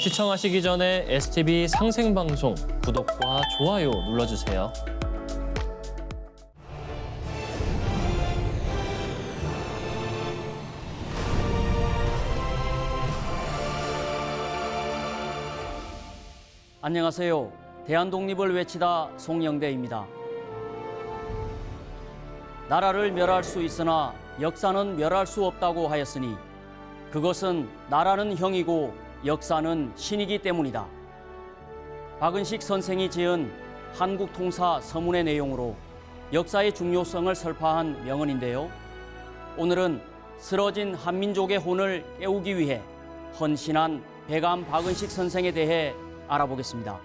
시청하시기 전에 STV 상생방송 구독과 좋아요 눌러주세요. 안녕하세요. 대한독립을 외치다 송영대입니다. 나라를 멸할 수 있으나 역사는 멸할 수 없다고 하였으니 그것은 나라는 형이고 역사는 신이기 때문이다. 박은식 선생이 지은 한국통사 서문의 내용으로 역사의 중요성을 설파한 명언인데요. 오늘은 쓰러진 한민족의 혼을 깨우기 위해 헌신한 백암 박은식 선생에 대해 알아보겠습니다.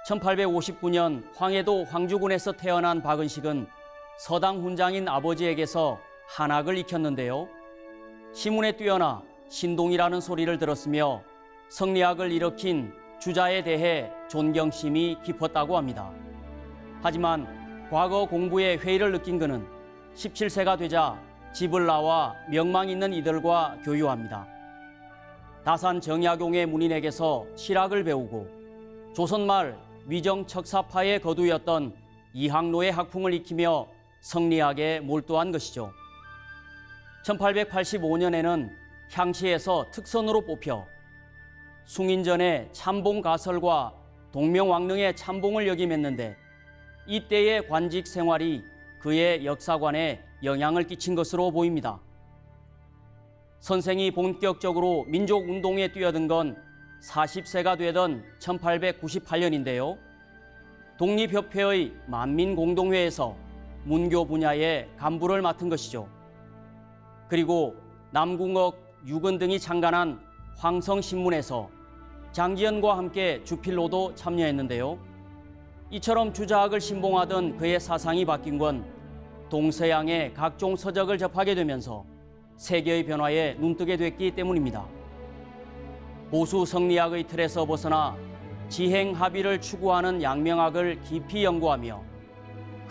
(1859년) 황해도 황주군에서 태어난 박은식은 서당 훈장인 아버지에게서 한학을 익혔는데요. 시문에 뛰어나 신동이라는 소리를 들었으며 성리학을 일으킨 주자에 대해 존경심이 깊었다고 합니다. 하지만 과거 공부에 회의를 느낀 그는 17세가 되자 집을 나와 명망 있는 이들과 교유합니다. 다산 정약용의 문인에게서 실학을 배우고 조선말 위정 척사파의 거두였던 이항로의 학풍을 익히며 성리학에 몰두한 것이죠. 1885년에는 향시에서 특선으로 뽑혀 숭인전의 참봉가설과 동명왕릉의 참봉을 역임했는데 이때의 관직 생활이 그의 역사관에 영향을 끼친 것으로 보입니다. 선생이 본격적으로 민족운동에 뛰어든 건 40세가 되던 1898년인데요. 독립협회의 만민공동회에서 문교 분야의 간부를 맡은 것이죠. 그리고 남궁억, 유근 등이 창간한 황성신문에서 장지연과 함께 주필로도 참여했는데요. 이처럼 주자학을 신봉하던 그의 사상이 바뀐 건 동서양의 각종 서적을 접하게 되면서 세계의 변화에 눈뜨게 됐기 때문입니다. 보수 성리학의 틀에서 벗어나 지행합의를 추구하는 양명학을 깊이 연구하며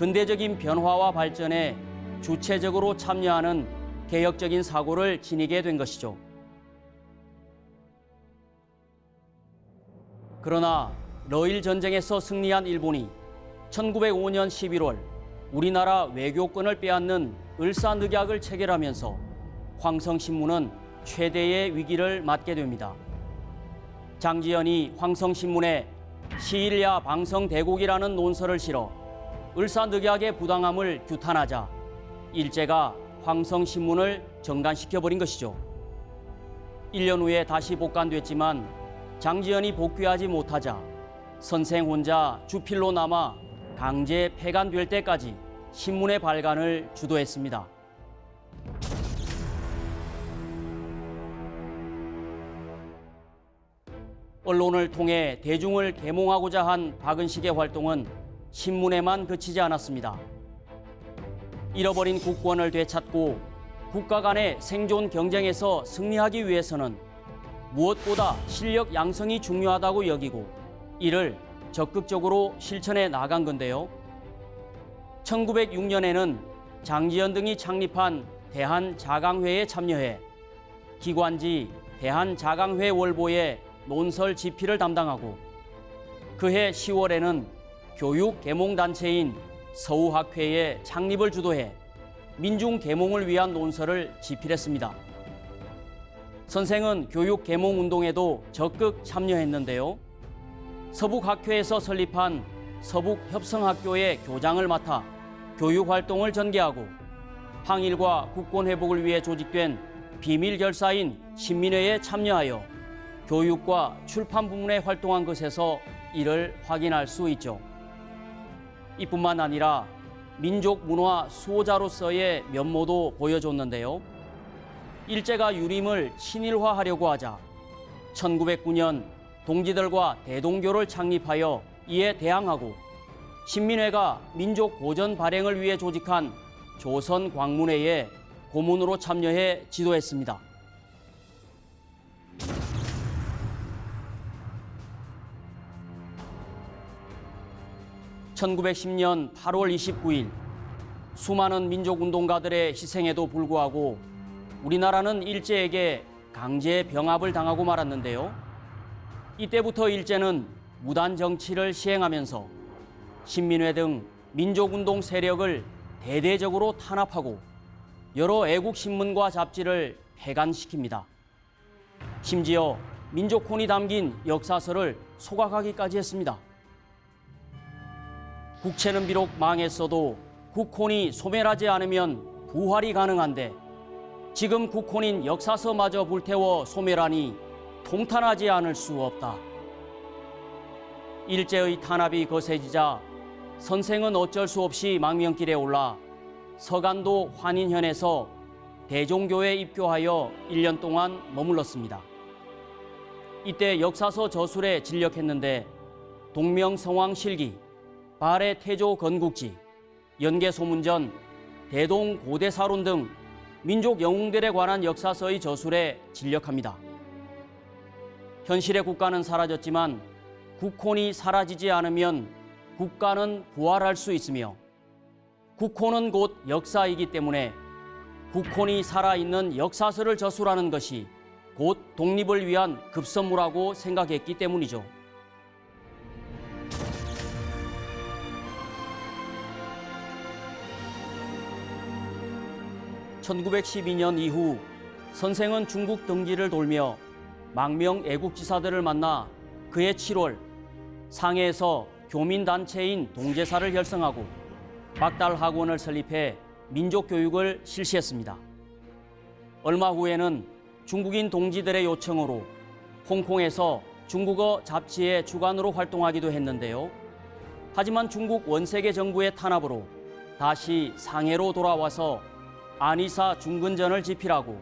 근대적인 변화와 발전에 주체적으로 참여하는 개혁적인 사고를 지니게 된 것이죠. 그러나 러일 전쟁에서 승리한 일본이 1905년 11월 우리나라 외교권을 빼앗는 을사늑약을 체결하면서 황성신문은 최대의 위기를 맞게 됩니다. 장지연이 황성신문에 시일야 방성대국이라는 논설을 실어 을사늑약의 부당함을 규탄하자 일제가 황성신문을 정간시켜버린 것이죠. 1년 후에 다시 복간됐지만 장지연이 복귀하지 못하자 선생 혼자 주필로 남아 강제 폐간될 때까지 신문의 발간을 주도했습니다. 언론을 통해 대중을 계몽하고자 한 박은식의 활동은 신문에만 그치지 않았습니다. 잃어버린 국권을 되찾고 국가 간의 생존 경쟁에서 승리하기 위해서는 무엇보다 실력 양성이 중요하다고 여기고 이를 적극적으로 실천해 나간 건데요. 1906년에는 장지연 등이 창립한 대한자강회에 참여해 기관지 대한자강회 월보에 논설 집필을 담당하고 그해 10월에는 교육계몽단체인 서우학회의 창립을 주도해 민중계몽을 위한 논설을 집필했습니다. 선생은 교육계몽운동에도 적극 참여했는데요. 서북학회에서 설립한 서북협성학교의 교장을 맡아 교육활동을 전개하고 항일과 국권회복을 위해 조직된 비밀결사인 신민회에 참여하여 교육과 출판 부문에 활동한 것에서 이를 확인할 수 있죠. 이뿐만 아니라 민족 문화 수호자로서의 면모도 보여줬는데요. 일제가 유림을 친일화하려고 하자 1909년 동지들과 대동교를 창립하여 이에 대항하고 신민회가 민족 보전 발행을 위해 조직한 조선광문회에 고문으로 참여해 지도했습니다. 1910년 8월 29일 수많은 민족운동가들의 희생에도 불구하고 우리나라는 일제에게 강제 병합을 당하고 말았는데요. 이때부터 일제는 무단 정치를 시행하면서 신민회 등 민족운동 세력을 대대적으로 탄압하고 여러 애국 신문과 잡지를 폐간시킵니다. 심지어 민족혼이 담긴 역사서를 소각하기까지 했습니다. 국채는 비록 망했어도 국혼이 소멸하지 않으면 부활이 가능한데 지금 국혼인 역사서마저 불태워 소멸하니 통탄하지 않을 수 없다. 일제의 탄압이 거세지자 선생은 어쩔 수 없이 망명길에 올라 서간도 환인현에서 대종교에 입교하여 1년 동안 머물렀습니다. 이때 역사서 저술에 진력했는데 동명성왕실기, 발해 태조 건국지, 연개소문전, 대동 고대사론 등 민족 영웅들에 관한 역사서의 저술에 진력합니다. 현실의 국가는 사라졌지만 국혼이 사라지지 않으면 국가는 부활할 수 있으며 국혼은 곧 역사이기 때문에 국혼이 살아있는 역사서를 저술하는 것이 곧 독립을 위한 급선무라고 생각했기 때문이죠. (1912년) 이후 선생은 중국 등지를 돌며 망명 애국지사들을 만나 그해 7월 상해에서 교민단체인 동제사를 결성하고 박달학원을 설립해 민족교육을 실시했습니다. 얼마 후에는 중국인 동지들의 요청으로 홍콩에서 중국어 잡지의 주관으로 활동하기도 했는데요. 하지만 중국 원세계 정부의 탄압으로 다시 상해로 돌아와서 안이사 중근전을 집필하고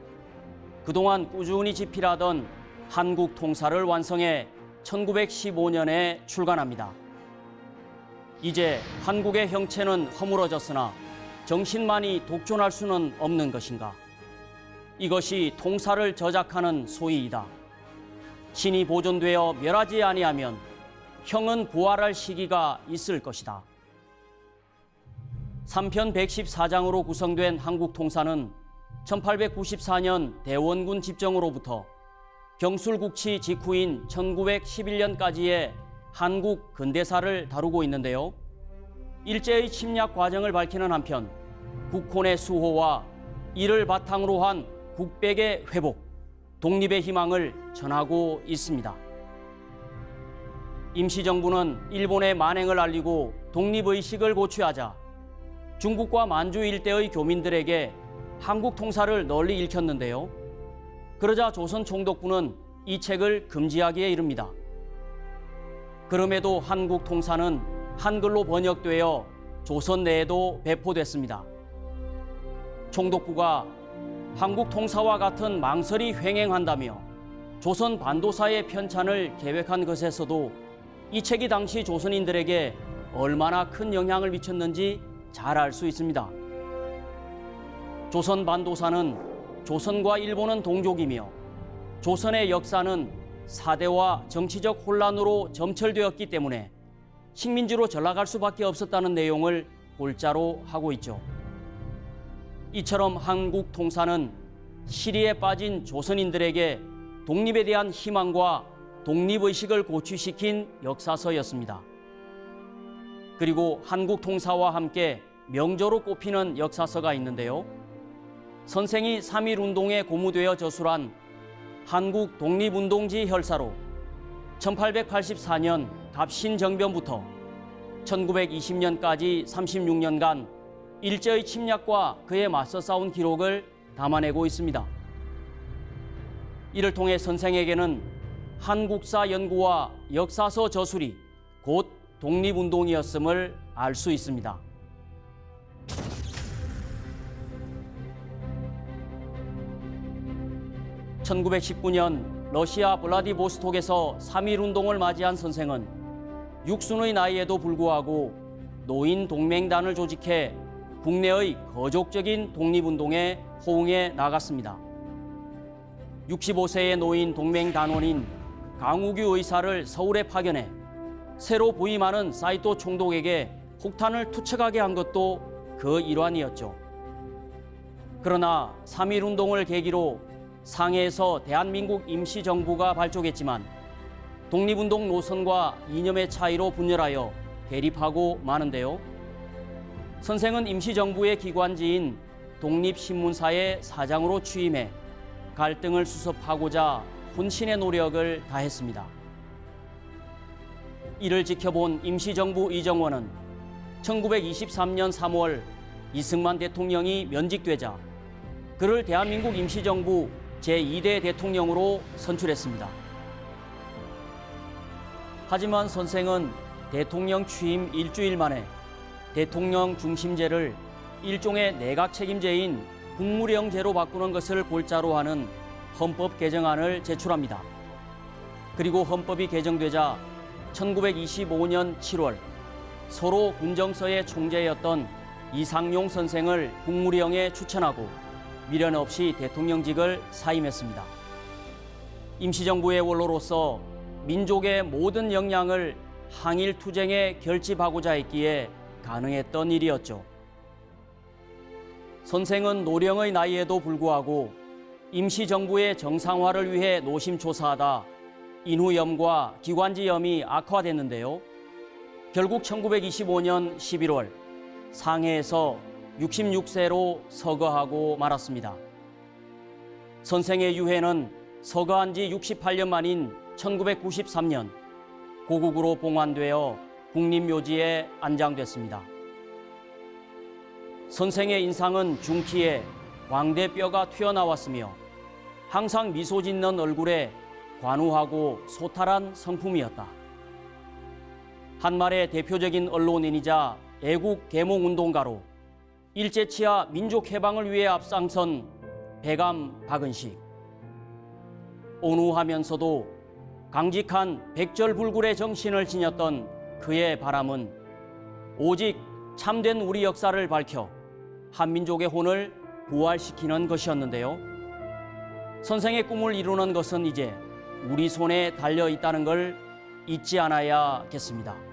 그동안 꾸준히 집필하던 한국 통사를 완성해 1915년에 출간합니다. 이제 한국의 형체는 허물어졌으나 정신만이 독존할 수는 없는 것인가? 이것이 통사를 저작하는 소이이다. 신이 보존되어 멸하지 아니하면 형은 부활할 시기가 있을 것이다. 3편 114장으로 구성된 한국통사는 1894년 대원군 집정으로부터 경술국치 직후인 1911년까지의 한국 근대사를 다루고 있는데요. 일제의 침략 과정을 밝히는 한편 국혼의 수호와 이를 바탕으로 한 국백의 회복, 독립의 희망을 전하고 있습니다. 임시정부는 일본의 만행을 알리고 독립의식을 고취하자 중국과 만주 일대의 교민들에게 한국 통사를 널리 읽혔는데요. 그러자 조선 총독부는 이 책을 금지하기에 이릅니다. 그럼에도 한국 통사는 한글로 번역되어 조선 내에도 배포됐습니다. 총독부가 한국 통사와 같은 망설이 횡행한다며 조선 반도사의 편찬을 계획한 것에서도 이 책이 당시 조선인들에게 얼마나 큰 영향을 미쳤는지 잘 알 수 있습니다. 조선 반도사는 조선과 일본은 동족이며 조선의 역사는 사대와 정치적 혼란으로 점철되었기 때문에 식민지로 전락할 수밖에 없었다는 내용을 골자로 하고 있죠. 이처럼 한국 통사는 시리에 빠진 조선인들에게 독립에 대한 희망과 독립의식을 고취시킨 역사서였습니다. 그리고 한국 통사와 함께 명저로 꼽히는 역사서가 있는데요. 선생이 3.1운동에 고무되어 저술한 한국 독립운동지 혈사로 1884년 갑신정변부터 1920년까지 36년간 일제의 침략과 그에 맞서 싸운 기록을 담아내고 있습니다. 이를 통해 선생에게는 한국사 연구와 역사서 저술이 곧 독립운동이었음을 알 수 있습니다. (1919년) 러시아 블라디보스톡에서 3.1운동을 맞이한 선생은 육순의 나이에도 불구하고 노인 동맹단을 조직해 국내의 거족적인 독립운동에 호응해 나갔습니다. 65세의 노인 동맹단원인 강우규 의사를 서울에 파견해 새로 부임하는 사이토 총독에게 폭탄을 투척하게 한 것도 그 일환이었죠. 그러나 3.1운동을 계기로 상해에서 대한민국 임시정부가 발족했지만 독립운동 노선과 이념의 차이로 분열하여 대립하고 마는데요. 선생은 임시정부의 기관지인 독립신문사의 사장으로 취임해 갈등을 수습하고자 혼신의 노력을 다했습니다. 이를 지켜본 임시정부 이정원은 1923년 3월 이승만 대통령이 면직되자 그를 대한민국 임시정부 제2대 대통령으로 선출했습니다. 하지만 선생은 대통령 취임 일주일 만에 대통령 중심제를 일종의 내각 책임제인 국무령제로 바꾸는 것을 골자로 하는 헌법 개정안을 제출합니다. 그리고 헌법이 개정되자 1925년 7월 서로 군정서의 총재였던 이상용 선생을 국무령에 추천하고 미련 없이 대통령직을 사임했습니다. 임시정부의 원로로서 민족의 모든 역량을 항일 투쟁에 결집하고자 했기에 가능했던 일이었죠. 선생은 노령의 나이에도 불구하고 임시정부의 정상화를 위해 노심초사하다 인후염과 기관지염이 악화됐는데요. 결국 1925년 11월 상해에서 66세로 서거하고 말았습니다. 선생의 유해는 서거한 지 68년 만인 1993년 고국으로 봉환되어 국립묘지에 안장됐습니다. 선생의 인상은 중키에 광대뼈가 튀어나왔으며 항상 미소 짓는 얼굴에 관우하고 소탈한 성품이었다. 한말의 대표적인 언론인이자 애국 계몽운동가로 일제치하 민족해방을 위해 앞장선 배감 박은식. 온후하면서도 강직한 백절불굴의 정신을 지녔던 그의 바람은 오직 참된 우리 역사를 밝혀 한민족의 혼을 부활시키는 것이었는데요. 선생의 꿈을 이루는 것은 이제 우리 손에 달려 있다는 걸 잊지 않아야겠습니다.